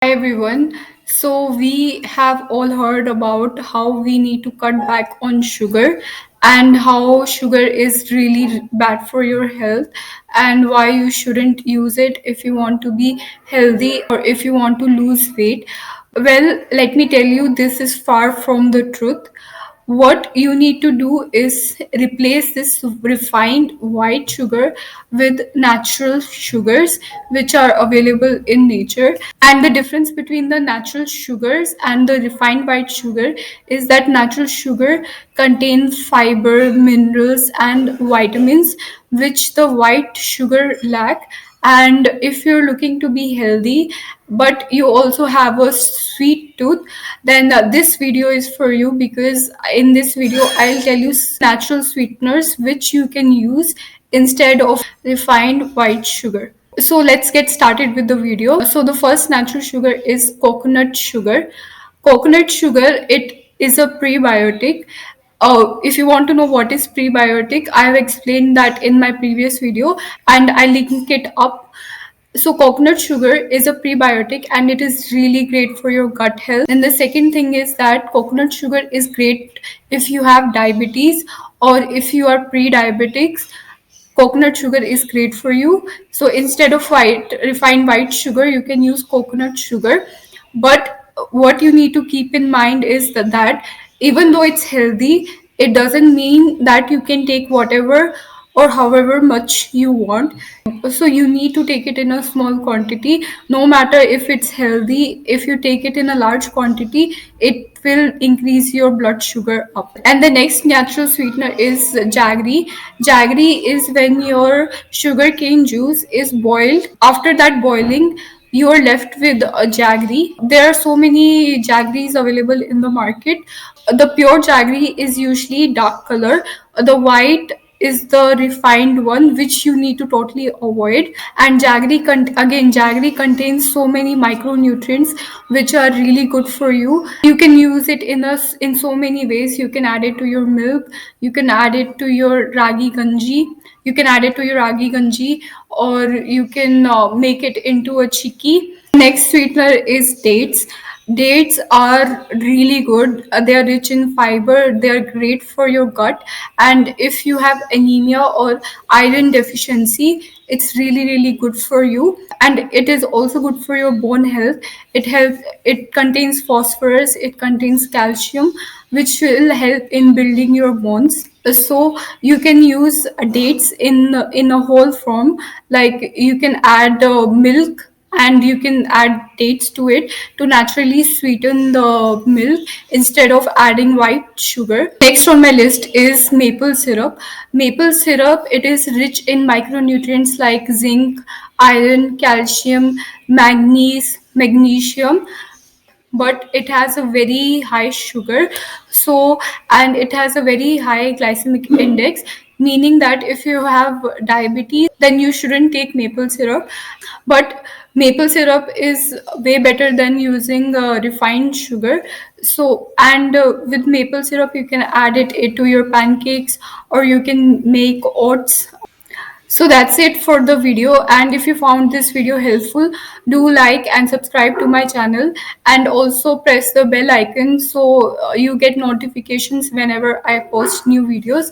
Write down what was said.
Hi everyone. So we have all heard about how we need to cut back on sugar and how sugar is really bad for your health and why you shouldn't use it if you want to be healthy or if you want to lose weight. Well, let me tell you, this is far from the truth. What you need to do is replace this refined white sugar with natural sugars which are available in nature. And the difference between the natural sugars and the refined white sugar is that natural sugar contains fiber, minerals, and vitamins which the white sugar lack. And if you're looking to be healthy but you also have a sweet tooth, then this video is for you, because in this video I'll tell you natural sweeteners which you can use instead of refined white sugar. So let's get started with the video. So the first natural sugar is coconut sugar. Coconut sugar, it is a prebiotic. If you want to know what is prebiotic, I have explained that in my previous video and I link it up. So coconut sugar is a prebiotic and it is really great for your gut health. And the second thing is that coconut sugar is great if you have diabetes or if you are pre-diabetics. Coconut sugar is great for you. So instead of refined white sugar, you can use coconut sugar. But what you need to keep in mind is that even though it's healthy, it doesn't mean that you can take whatever or however much you want. So you need to take it in a small quantity. No matter if it's healthy, if you take it in a large quantity, it will increase your blood sugar up. And the next natural sweetener is jaggery. Jaggery is when your sugarcane juice is boiled. After that boiling, you are left with a jaggery. There are so many jaggeries available in the market. The pure jaggery is usually dark color. The white is the refined one, which you need to totally avoid. And jaggery contains so many micronutrients which are really good for you. You can use it in so many ways. You can add it to your milk, you can add it to your ragi ganji, or you can make it into a chikki. Next sweetener is dates. Dates are really good. They are rich in fiber. They are great for your gut. And if you have anemia or iron deficiency, it's really, really good for you. And it is also good for your bone health. It contains phosphorus, it contains calcium, which will help in building your bones. So you can use dates in a whole form. Like you can add milk and you can add dates to it to naturally sweeten the milk instead of adding white sugar. Next on my list is maple syrup. Maple syrup, it is rich in micronutrients like zinc, iron, calcium, manganese, magnesium, but it has a very high sugar. So, and it has a very high glycemic index, meaning that if you have diabetes, then you shouldn't take maple syrup. But maple syrup is way better than using refined sugar. So, and with maple syrup you can add it to your pancakes, or you can make oats. So that's it for the video, and if you found this video helpful, do like and subscribe to my channel, and also press the bell icon so you get notifications whenever I post new videos.